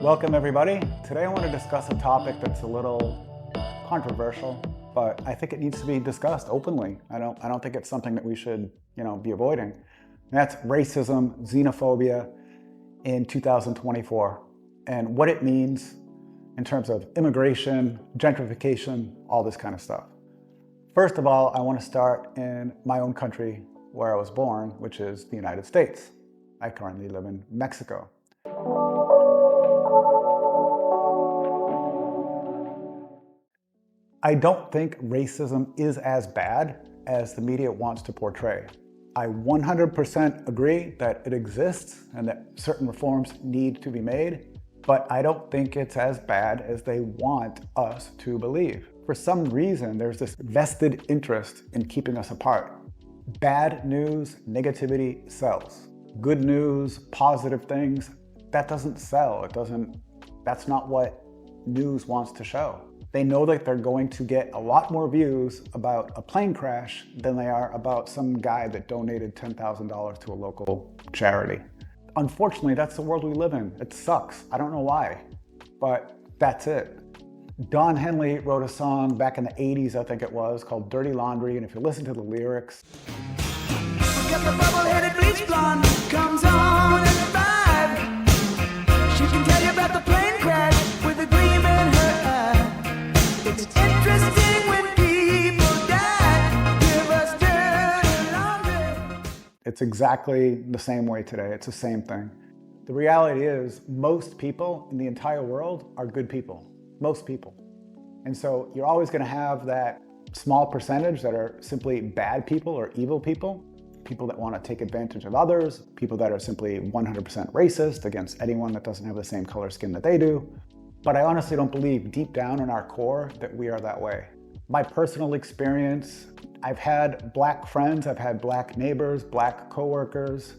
Welcome everybody. Today I want to discuss a topic that's a little controversial, but I think it needs to be discussed openly. I don't think it's something that we should, be avoiding. And that's racism, xenophobia in 2024 and what it means in terms of immigration, gentrification, all this kind of stuff. First of all, I want to start in my own country where I was born, which is the United States. I currently live in Mexico. I don't think racism is as bad as the media wants to portray. I 100% agree that it exists and that certain reforms need to be made, but I don't think it's as bad as they want us to believe. For some reason, there's this vested interest in keeping us apart. Bad news, negativity sells. Good news, positive things, that doesn't sell. That's not what news wants to show. They know that they're going to get a lot more views about a plane crash than they are about some guy that donated $10,000 to a local charity. Unfortunately, that's the world we live in. It sucks. I don't know why, but that's it. Don Henley wrote a song back in the 80s, I think it was, called Dirty Laundry, and if you listen to the lyrics, Get the bubble-headed bleach blonde comes on at 5. She can tell you about the plane crash with a gleam in her eye. It's interesting when people die. Give us dirty laundry. it's exactly the same way today. It's the same thing. The reality is most people in the entire world are good people. Most people. And so you're always going to have that small percentage that are simply bad people or evil people. People that want to take advantage of others, people that are simply 100% racist against anyone that doesn't have the same color skin that they do. But I honestly don't believe deep down in our core that we are that way. My personal experience, I've had black friends, I've had black neighbors, black coworkers.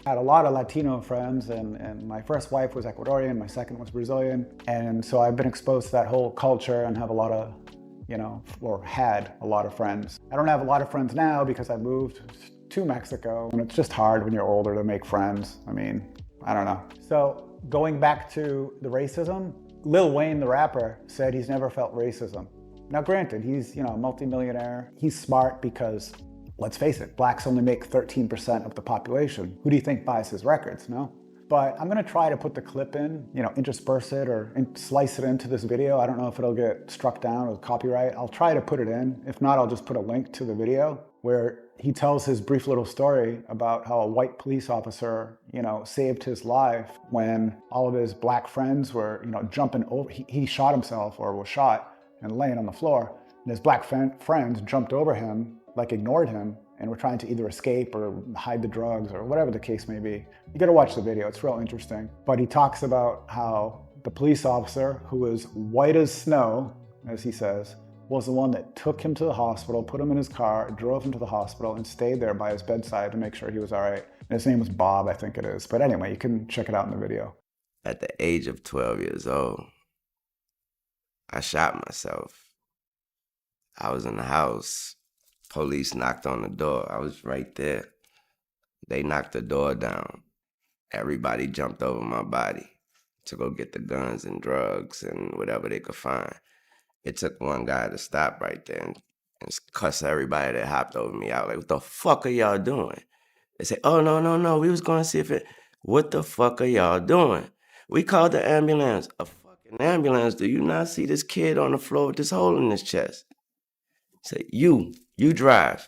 I had a lot of Latino friends, and my first wife was Ecuadorian, my second was Brazilian. And so I've been exposed to that whole culture and have a lot of, or had a lot of friends. I don't have a lot of friends now because I moved to Mexico, and it's just hard when you're older to make friends. I mean, I don't know. So going back to the racism, Lil Wayne, the rapper, said he's never felt racism. Now granted, he's a multimillionaire. He's smart because, let's face it, blacks only make 13% of the population. Who do you think buys his records, no? But I'm gonna try to put the clip in, intersperse it or slice it into this video. I don't know if it'll get struck down with copyright. I'll try to put it in. If not, I'll just put a link to the video where he tells his brief little story about how a white police officer, saved his life when all of his black friends were, jumping over. He shot himself or was shot and laying on the floor. And his black friends jumped over him, ignored him, and were trying to either escape or hide the drugs or whatever the case may be. You gotta watch the video, it's real interesting. But he talks about how the police officer, who was white as snow, as he says, was the one that took him to the hospital, put him in his car, drove him to the hospital, and stayed there by his bedside to make sure he was all right. And his name was Bob, I think it is. But anyway, you can check it out in the video. At the age of 12 years old, I shot myself. I was in the house. Police knocked on the door. I was right there. They knocked the door down. Everybody jumped over my body to go get the guns and drugs and whatever they could find. It took one guy to stop right there and cuss everybody that hopped over me out. Like, what the fuck are y'all doing? They say, oh, no, we was going to see if it... What the fuck are y'all doing? We called the ambulance. A fucking ambulance? Do you not see this kid on the floor with this hole in his chest? Say, you drive.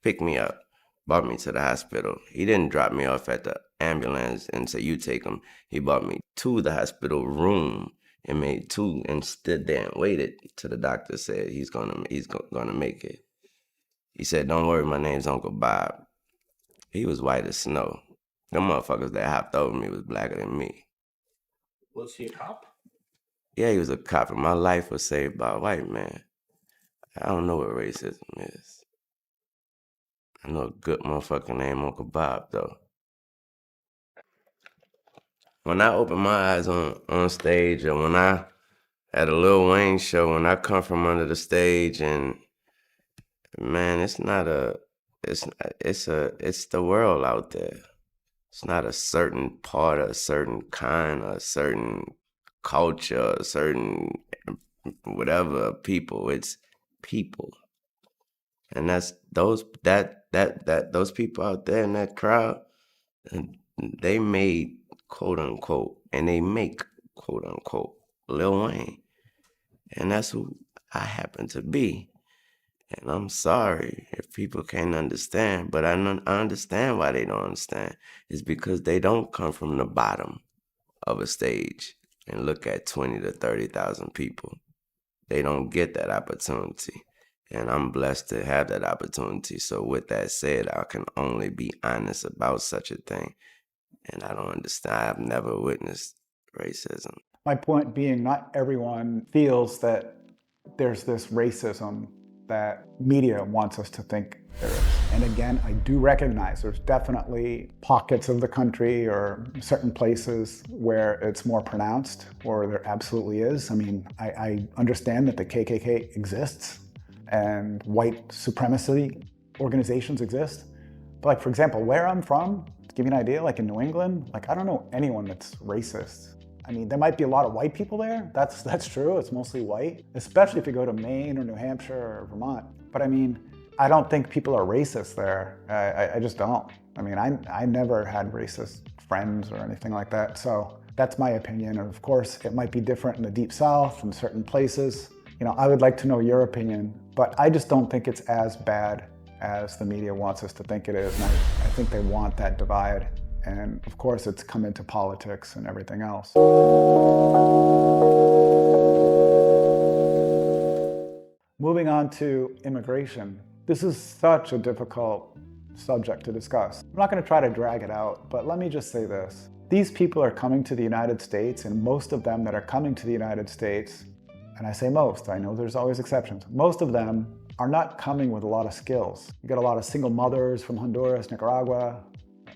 Pick me up. Brought me to the hospital. He didn't drop me off at the ambulance and say, you take him. He brought me to the hospital room and made two and stood there and waited till the doctor said he's gonna make it. He said, don't worry, my name's Uncle Bob. He was white as snow. Them motherfuckers that hopped over me was blacker than me. Was he a cop? Yeah, he was a cop, and my life was saved by a white man. I don't know what racism is. I know a good motherfucker named Uncle Bob, though. When I open my eyes on stage, or when I at a Lil Wayne show, when I come from under the stage, and man, it's the world out there. It's not a certain part, or a certain kind, or a certain culture, a certain whatever people. It's people. And that's those people out there in that crowd, and they made quote unquote, and they make quote unquote Lil Wayne. And that's who I happen to be. And I'm sorry if people can't understand, but I understand why they don't understand. It's because they don't come from the bottom of a stage and look at 20 to 30,000 people. They don't get that opportunity. And I'm blessed to have that opportunity. So with that said, I can only be honest about such a thing. And I don't understand. I've never witnessed racism. My point being, not everyone feels that there's this racism that media wants us to think there is. And again, I do recognize there's definitely pockets of the country or certain places where it's more pronounced, or there absolutely is. I mean, I understand that the KKK exists and white supremacy organizations exist. But like, for example, where I'm from, to give you an idea, like in New England, like I don't know anyone that's racist. I mean, there might be a lot of white people there. That's true. It's mostly white, especially if you go to Maine or New Hampshire or Vermont. But I mean, I don't think people are racist there. I just don't. I mean, I never had racist friends or anything like that. So that's my opinion. And of course, it might be different in the Deep South and certain places. You know, I would like to know your opinion, but I just don't think it's as bad as the media wants us to think it is. And I think they want that divide. And of course, it's come into politics and everything else. Moving on to immigration. This is such a difficult subject to discuss. I'm not going to try to drag it out, but let me just say this. These people are coming to the United States, and most of them that are coming to the United States, and I say most, I know there's always exceptions, most of them are not coming with a lot of skills. You get a lot of single mothers from Honduras, Nicaragua,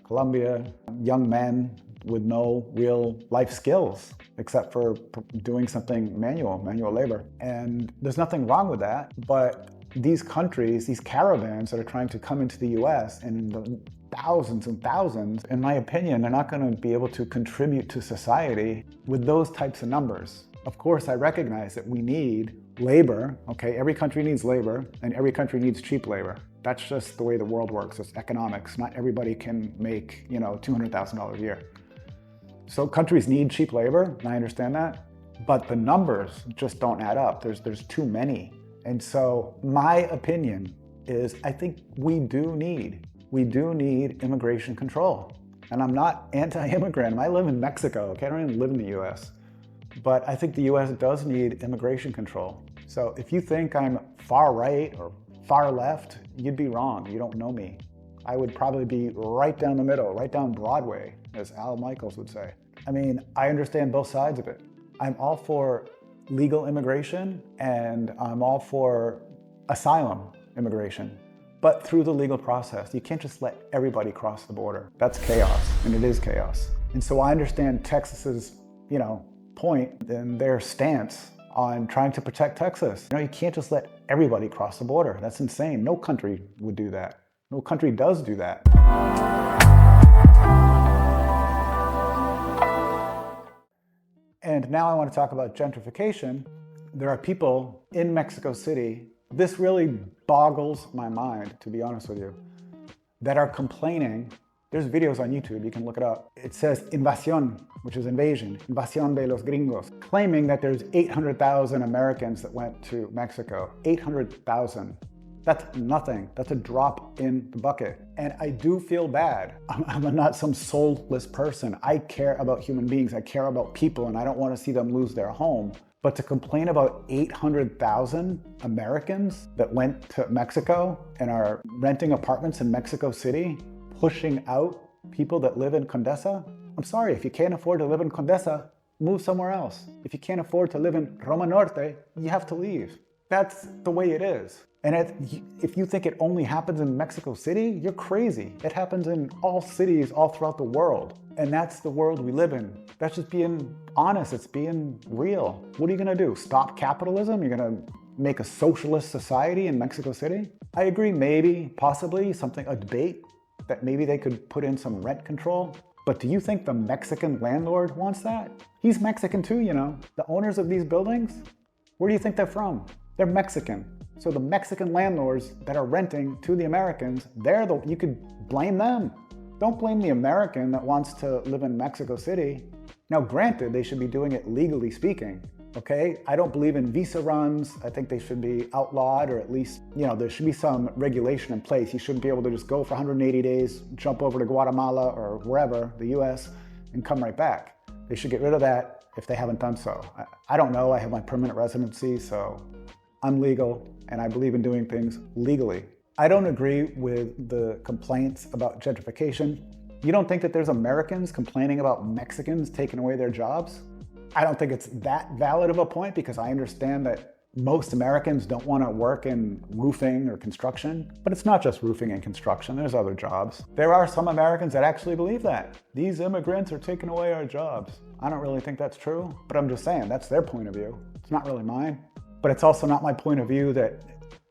Colombia, young men with no real life skills except for doing something manual labor. And there's nothing wrong with that, but these countries, these caravans that are trying to come into the US, and in the thousands and thousands, in my opinion, they're not going to be able to contribute to society with those types of numbers. Of course, I recognize that we need labor, okay? Every country needs labor, and every country needs cheap labor. That's just the way the world works. It's economics. Not everybody can make, $200,000 a year. So countries need cheap labor, and I understand that, but the numbers just don't add up. There's too many. And so my opinion is I think we do need immigration control. And I'm not anti-immigrant. I live in Mexico, okay? I don't even live in the US. But I think the US does need immigration control. So if you think I'm far right or far left, you'd be wrong. You don't know me. I would probably be right down the middle, right down Broadway, as Al Michaels would say. I mean, I understand both sides of it. I'm all for legal immigration, and I'm all for asylum immigration, but through the legal process. You can't just let everybody cross the border. That's chaos, and it is chaos. And so I understand Texas's, point and their stance on trying to protect Texas. You can't just let everybody cross the border. That's insane. No country would do that. No country does do that. And now I want to talk about gentrification. There are people in Mexico City, this really boggles my mind, to be honest with you, that are complaining. There's videos on YouTube, you can look it up. It says invasión, which is invasion, invasión de los gringos, claiming that there's 800,000 Americans that went to Mexico. 800,000. That's nothing. That's a drop in the bucket. And I do feel bad. I'm not some soulless person. I care about human beings. I care about people, and I don't want to see them lose their home. But to complain about 800,000 Americans that went to Mexico and are renting apartments in Mexico City, pushing out people that live in Condesa, I'm sorry, if you can't afford to live in Condesa, move somewhere else. If you can't afford to live in Roma Norte, you have to leave. That's the way it is. And if you think it only happens in Mexico City, you're crazy. It happens in all cities all throughout the world. And that's the world we live in. That's just being honest. It's being real. What are you gonna do? Stop capitalism? You're gonna make a socialist society in Mexico City? I agree, maybe, possibly, a debate that maybe they could put in some rent control. But do you think the Mexican landlord wants that? He's Mexican too, you know. The owners of these buildings, where do you think they're from? They're Mexican. So the Mexican landlords that are renting to the Americans, you could blame them. Don't blame the American that wants to live in Mexico City. Now, granted, they should be doing it legally speaking, okay? I don't believe in visa runs. I think they should be outlawed, or at least, you know, there should be some regulation in place. You shouldn't be able to just go for 180 days, jump over to Guatemala or wherever, the US, and come right back. They should get rid of that if they haven't done so. I don't know, I have my permanent residency, so I'm legal, and I believe in doing things legally. I don't agree with the complaints about gentrification. You don't think that there's Americans complaining about Mexicans taking away their jobs? I don't think it's that valid of a point, because I understand that most Americans don't want to work in roofing or construction, but it's not just roofing and construction, there's other jobs. There are some Americans that actually believe that. These immigrants are taking away our jobs. I don't really think that's true, but I'm just saying, that's their point of view. It's not really mine. But it's also not my point of view that,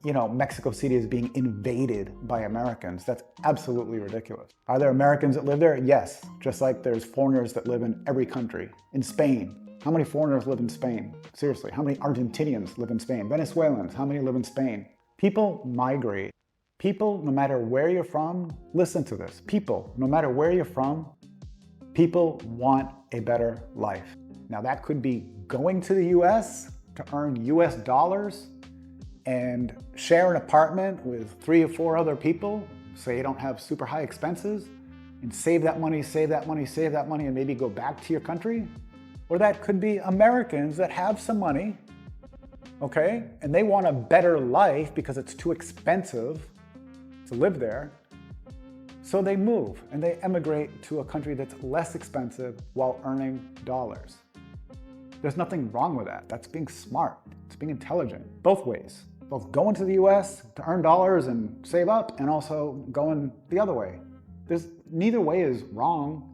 you know, Mexico City is being invaded by Americans. That's absolutely ridiculous. Are there Americans that live there? Yes, just like there's foreigners that live in every country. In Spain, how many foreigners live in Spain? Seriously, how many Argentinians live in Spain? Venezuelans, how many live in Spain? People migrate. People, no matter where you're from, listen to this. People, no matter where you're from, people want a better life. Now that could be going to the US to earn US dollars and share an apartment with 3 or 4 other people so you don't have super high expenses, and save that money, save that money, save that money, and maybe go back to your country. Or that could be Americans that have some money, okay, and they want a better life because it's too expensive to live there. So they move and they emigrate to a country that's less expensive while earning dollars. There's nothing wrong with that. That's being smart. It's being intelligent. Both ways. Both going to the US to earn dollars and save up, and also going the other way. Neither way is wrong.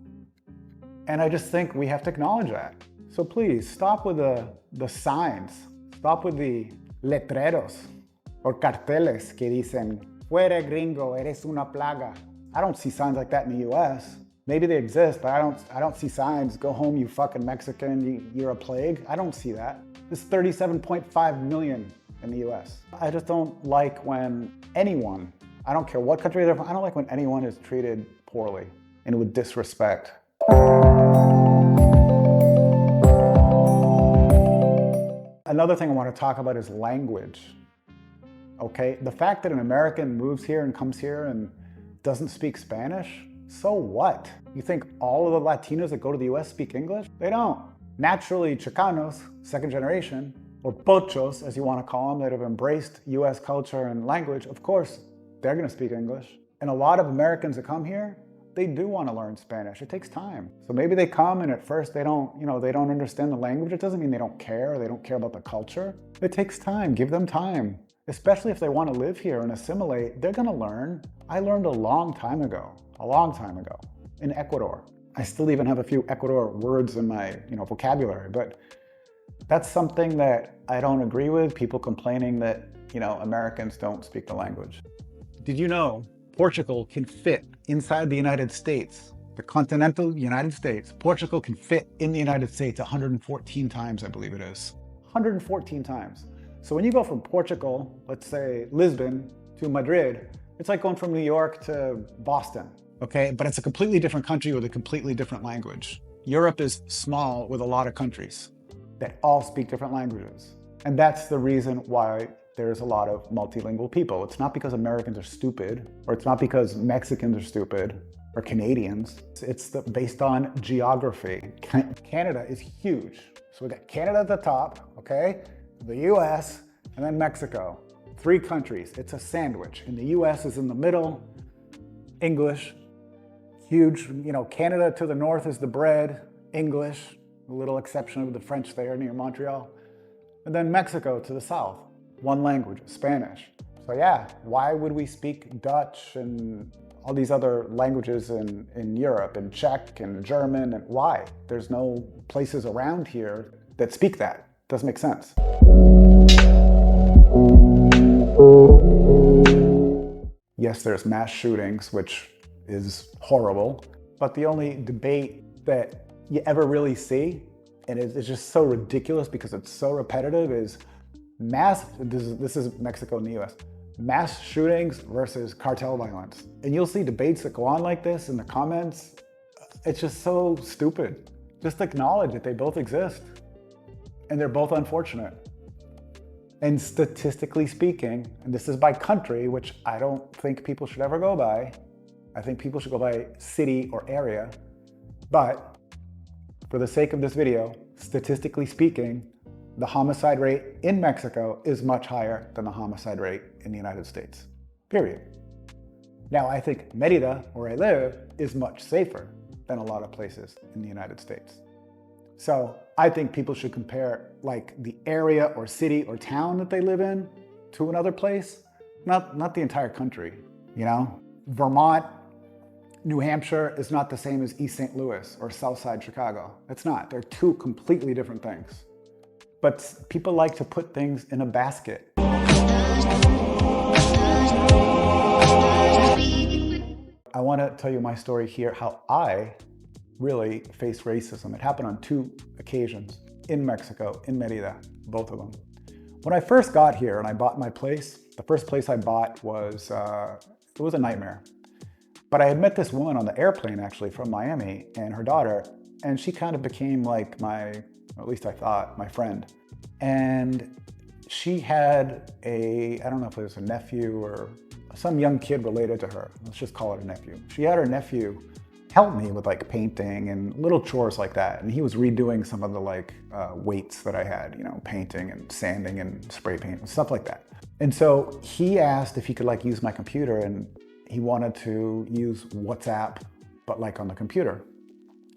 And I just think we have to acknowledge that. So please, stop with the signs. Stop with the letreros or carteles que dicen, fuera gringo, eres una plaga. I don't see signs like that in the US. Maybe they exist, but I don't see signs, go home you fucking Mexican, you're a plague. I don't see that. There's 37.5 million in the US. I just don't like when anyone, I don't care what country they're from, I don't like when anyone is treated poorly and with disrespect. Another thing I want to talk about is language. Okay, the fact that an American moves here and comes here and doesn't speak Spanish, so what? You think all of the Latinos that go to the US speak English? They don't. Naturally, Chicanos, second generation, or pochos, as you want to call them, that have embraced US culture and language, of course, they're going to speak English. And a lot of Americans that come here, they do want to learn Spanish. It takes time. So maybe they come and at first they don't understand the language. It doesn't mean they don't care or they don't care about the culture. It takes time. Give them time. Especially if they want to live here and assimilate, they're going to learn. I learned a long time ago in Ecuador. I still even have a few Ecuador words in my vocabulary, but that's something that I don't agree with, people complaining that Americans don't speak the language. Did you know Portugal can fit inside the United States, the continental United States? Portugal can fit in the United States 114 times, I believe it is. 114 times. So when you go from Portugal, let's say Lisbon, to Madrid, it's like going from New York to Boston, okay? But it's a completely different country with a completely different language. Europe is small with a lot of countries that all speak different languages. And that's the reason why there's a lot of multilingual people. It's not because Americans are stupid, or it's not because Mexicans are stupid, or Canadians. It's based on geography. Canada is huge. So we got Canada at the top, okay? The US, and then Mexico. 3 countries. It's a sandwich. And the US is in the middle. English, huge. Canada to the north is the bread. English, a little exception of the French there near Montreal. And then Mexico to the south. 1 language, Spanish. So yeah, why would we speak Dutch and all these other languages in Europe, and Czech and German, and why? There's no places around here that speak that. Doesn't make sense. Yes, there's mass shootings, which is horrible. But the only debate that you ever really see, and it's just so ridiculous because it's so repetitive, is this is Mexico and the US, mass shootings versus cartel violence. And you'll see debates that go on like this in the comments. It's just so stupid. Just acknowledge that they both exist. And they're both unfortunate. And statistically speaking, and this is by country, which I don't think people should ever go by. I think people should go by city or area. But for the sake of this video, statistically speaking, the homicide rate in Mexico is much higher than the homicide rate in the United States, period. Now, I think Mérida, where I live, is much safer than a lot of places in the United States. So I think people should compare like the area or city or town that they live in to another place, not the entire country, you know? Vermont, New Hampshire is not the same as East St. Louis or Southside Chicago. It's not. They're two completely different things. But people like to put things in a basket. I want to tell you my story here, how I really faced racism. It happened on 2 occasions in Mexico, in Mérida, both of them. When I first got here and I bought my place, the first place I bought was, it was a nightmare. But I had met this woman on the airplane actually from Miami and her daughter, and she kind of became like at least I thought, my friend. And she had I don't know if it was a nephew or some young kid related to her. Let's just call it a nephew. She had her nephew help me with like painting and little chores like that. And he was redoing some of the like weights that I had, you know, painting and sanding and spray paint and stuff like that. And so he asked if he could like use my computer, and he wanted to use WhatsApp, but like on the computer.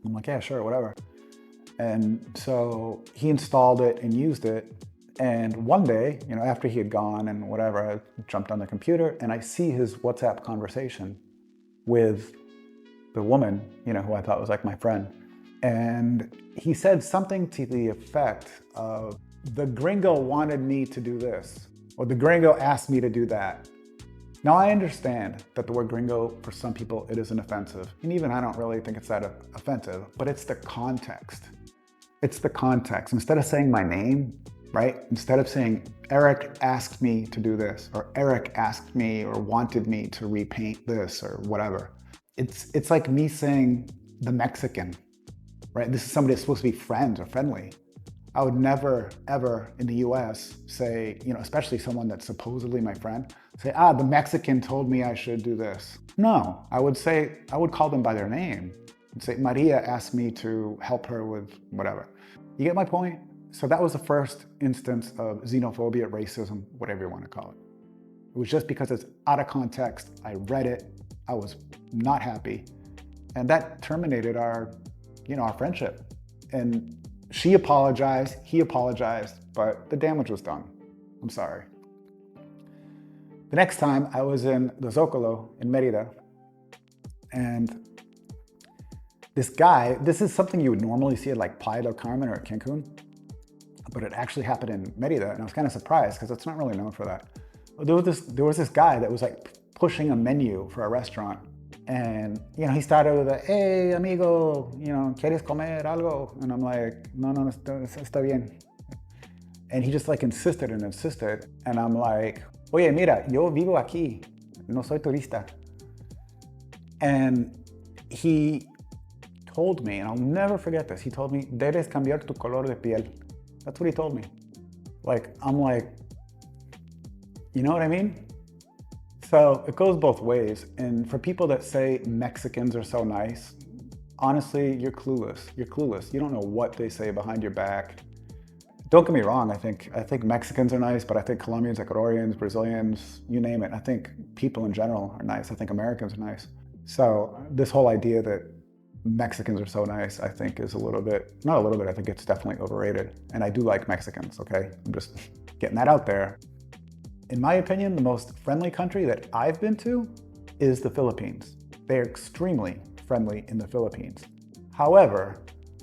I'm like, yeah, sure, whatever. And so he installed it and used it. And one day, you know, after he had gone and whatever, I jumped on the computer and I see his WhatsApp conversation with the woman, you know, who I thought was like my friend. And he said something to the effect of, the gringo wanted me to do this, or the gringo asked me to do that. Now, I understand that the word gringo, for some people, it isn't offensive. And even I don't really think it's that offensive, but it's the context. It's the context. Instead of saying my name, right? Instead of saying, Eric asked me to do this, or Eric asked me or wanted me to repaint this or whatever. It's like me saying the Mexican, right? This is somebody that's supposed to be friends or friendly. I would never, ever in the US say, you know, especially someone that's supposedly my friend, say, the Mexican told me I should do this. No, I would call them by their name and say, Maria asked me to help her with whatever. You get my point? So that was the first instance of xenophobia, racism, whatever you want to call it. It was just because it's out of context. I read it, I was not happy. And that terminated our friendship. And she apologized, he apologized, but the damage was done. I'm sorry. The next time I was in the Zócalo in Mérida, and this guy, this is something you would normally see at like Playa del Carmen or at Cancun, but it actually happened in Mérida, and I was kind of surprised because it's not really known for that. There was this guy that was like pushing a menu for a restaurant, and you know, he started with a, hey amigo, you know, ¿quieres comer algo? And I'm like, no, está bien. And he just like insisted and insisted, and I'm like, oye, mira, yo vivo aquí, no soy turista. And he told me, and I'll never forget this, he told me, debes cambiar tu color de piel. That's what he told me. Like, I'm like, you know what I mean? So it goes both ways. And for people that say Mexicans are so nice, honestly, you're clueless. You're clueless. You don't know what they say behind your back. Don't get me wrong. I think Mexicans are nice, but I think Colombians, Ecuadorians, Brazilians, you name it. I think people in general are nice. I think Americans are nice. So this whole idea that Mexicans are so nice, I think is a little bit, not a little bit, I think it's definitely overrated. And I do like Mexicans, okay? I'm just getting that out there. In my opinion, the most friendly country that I've been to is the Philippines. They're extremely friendly in the Philippines. However,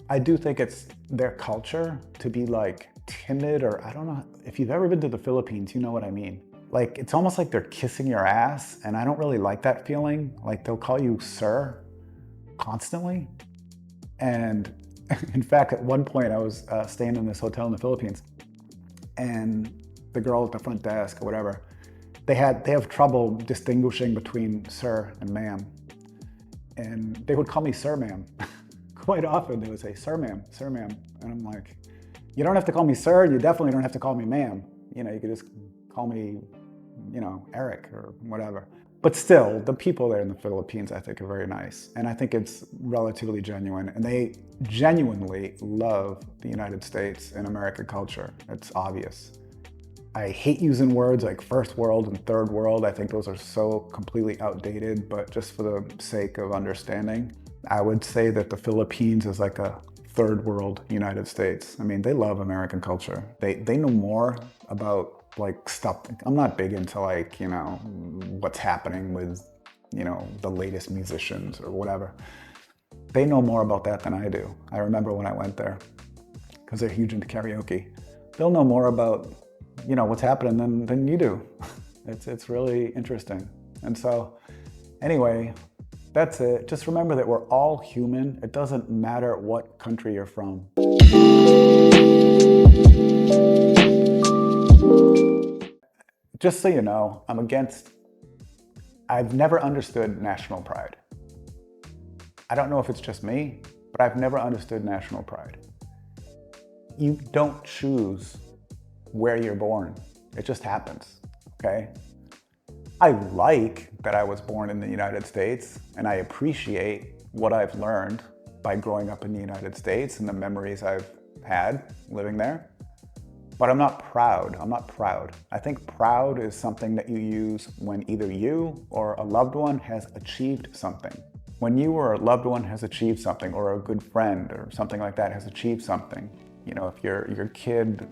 I do think it's their culture to be like timid, or I don't know, if you've ever been to the Philippines, you know what I mean. Like, it's almost like they're kissing your ass, and I don't really like that feeling. Like, they'll call you sir, constantly. And in fact, at one point I was staying in this hotel in the Philippines, and the girl at the front desk or whatever, they have trouble distinguishing between sir and ma'am. And they would call me sir, ma'am. Quite often they would say, sir, ma'am, sir, ma'am. And I'm like, you don't have to call me sir, you definitely don't have to call me ma'am. You know, you could just call me, you know, Eric or whatever. But still, the people there in the Philippines, I think, are very nice. And I think it's relatively genuine. And they genuinely love the United States and American culture. It's obvious. I hate using words like first world and third world. I think those are so completely outdated, but just for the sake of understanding, I would say that the Philippines is like a third world United States. I mean, they love American culture. They know more about like stuff. I'm not big into like, you know, what's happening with, you know, the latest musicians or whatever. They know more about that than I do. I remember when I went there, because they're huge into karaoke. They'll know more about, you know, what's happening than you do. It's really interesting. And so anyway, that's it. Just remember that we're all human. It doesn't matter what country you're from. Just so you know, I've never understood national pride. I don't know if it's just me, but I've never understood national pride. You don't choose where you're born. It just happens, okay? I like that I was born in the United States, and I appreciate what I've learned by growing up in the United States and the memories I've had living there. But I'm not proud. I'm not proud. I think proud is something that you use when either you or a loved one has achieved something. When you or a loved one has achieved something, or a good friend or something like that has achieved something, you know, if your kid,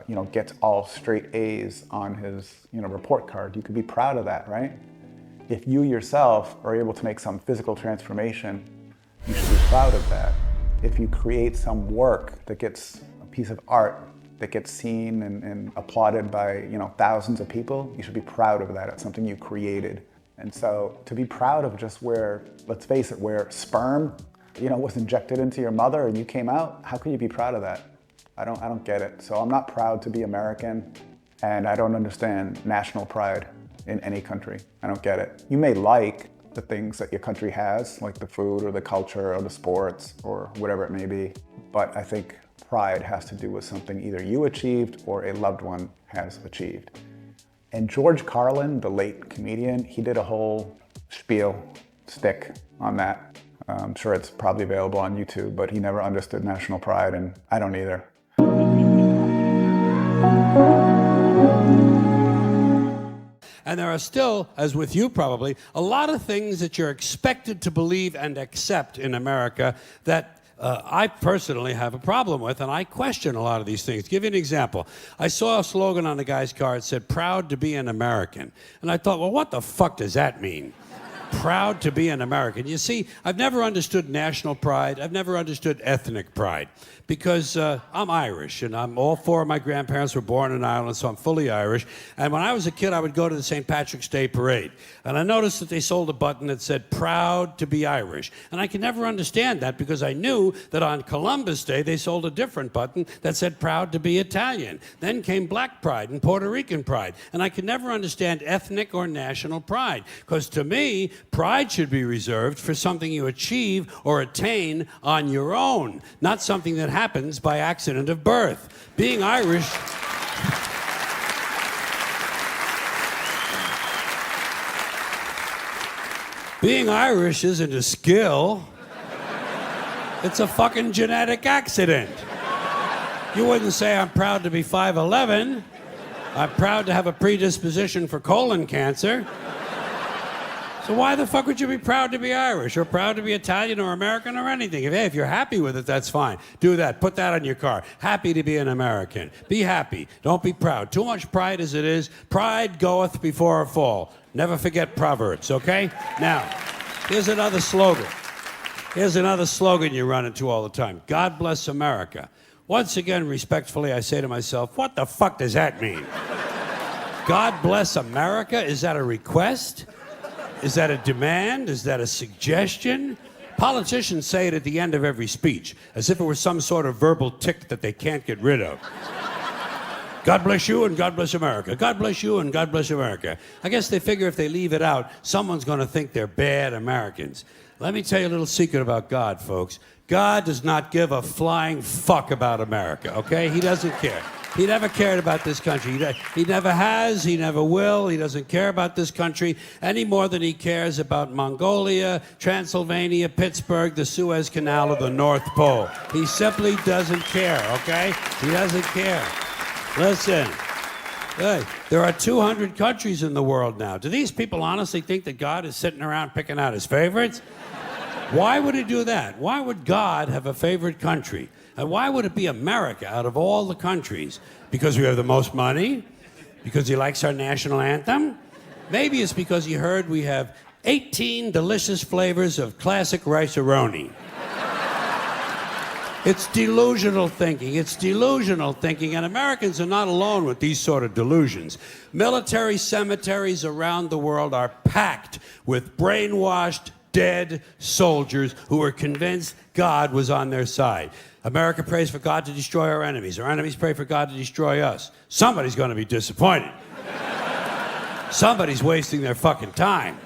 you know, gets all straight A's on his, you know, report card, you could be proud of that, right? If you yourself are able to make some physical transformation, you should be proud of that. If you create some work that gets a piece of art that gets seen and applauded by, you know, thousands of people, you should be proud of that. It's something you created. And so to be proud of just where, let's face it, where sperm, you know, was injected into your mother and you came out, how can you be proud of that? I don't get it. So I'm not proud to be American, and I don't understand national pride in any country. I don't get it. You may like the things that your country has, like the food or the culture or the sports or whatever it may be, but I think pride has to do with something either you achieved or a loved one has achieved. And George Carlin, the late comedian, he did a whole stick on that. I'm sure it's probably available on YouTube, but he never understood national pride, and I don't either. And there are still, as with you probably, a lot of things that you're expected to believe and accept in America that I personally have a problem with, and I question a lot of these things. Give you an example. I saw a slogan on the guy's car that said, "Proud to be an American." And I thought, well, what the fuck does that mean? Proud to be an American. You see, I've never understood national pride. I've never understood ethnic pride, because I'm Irish, and all four of my grandparents were born in Ireland, so I'm fully Irish. And when I was a kid, I would go to the St. Patrick's Day parade, and I noticed that they sold a button that said, "Proud to be Irish." And I could never understand that, because I knew that on Columbus Day, they sold a different button that said, "Proud to be Italian." Then came Black pride and Puerto Rican pride, and I could never understand ethnic or national pride, because to me, pride should be reserved for something you achieve or attain on your own, not something that happens by accident of birth. Being Irish... Being Irish isn't a skill. It's a fucking genetic accident. You wouldn't say, "I'm proud to be 5'11". I'm proud to have a predisposition for colon cancer. So why the fuck would you be proud to be Irish or proud to be Italian or American or anything? If you're happy with it, that's fine. Do that. Put that on your car. Happy to be an American. Be happy. Don't be proud. Too much pride as it is. Pride goeth before a fall. Never forget Proverbs, okay? Now, here's another slogan. Here's another slogan you run into all the time. God bless America. Once again, respectfully, I say to myself, what the fuck does that mean? God bless America? Is that a request? Is that a demand? Is that a suggestion? Politicians say it at the end of every speech, as if it were some sort of verbal tic that they can't get rid of. God bless you and God bless America. God bless you and God bless America. I guess they figure if they leave it out, someone's going to think they're bad Americans. Let me tell you a little secret about God, folks. God does not give a flying fuck about America, okay? He doesn't care. He never cared about this country. He never has, he never will. He doesn't care about this country any more than he cares about Mongolia, Transylvania, Pittsburgh, the Suez Canal, or the North Pole. He simply doesn't care, okay? He doesn't care. Listen, hey, there are 200 countries in the world now. Do these people honestly think that God is sitting around picking out his favorites? Why would he do that? Why would God have a favorite country? And why would it be America out of all the countries? Because we have the most money? Because he likes our national anthem? Maybe it's because he heard we have 18 delicious flavors of classic rice-a-roni. It's delusional thinking. It's delusional thinking, and Americans are not alone with these sort of delusions. Military cemeteries around the world are packed with brainwashed, dead soldiers who were convinced God was on their side. America prays for God to destroy our enemies. Our enemies pray for God to destroy us. Somebody's going to be disappointed. Somebody's wasting their fucking time.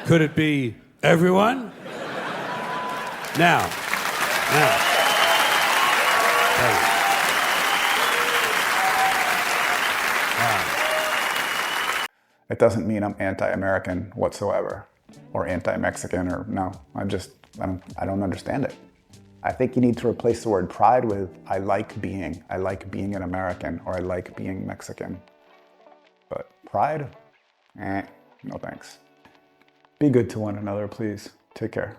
Could it be everyone? Now. It doesn't mean I'm anti-American whatsoever, or anti-Mexican, or no. I don't understand it. I think you need to replace the word pride with I like being an American, or I like being Mexican. But pride? No thanks. Be good to one another, please. Take care.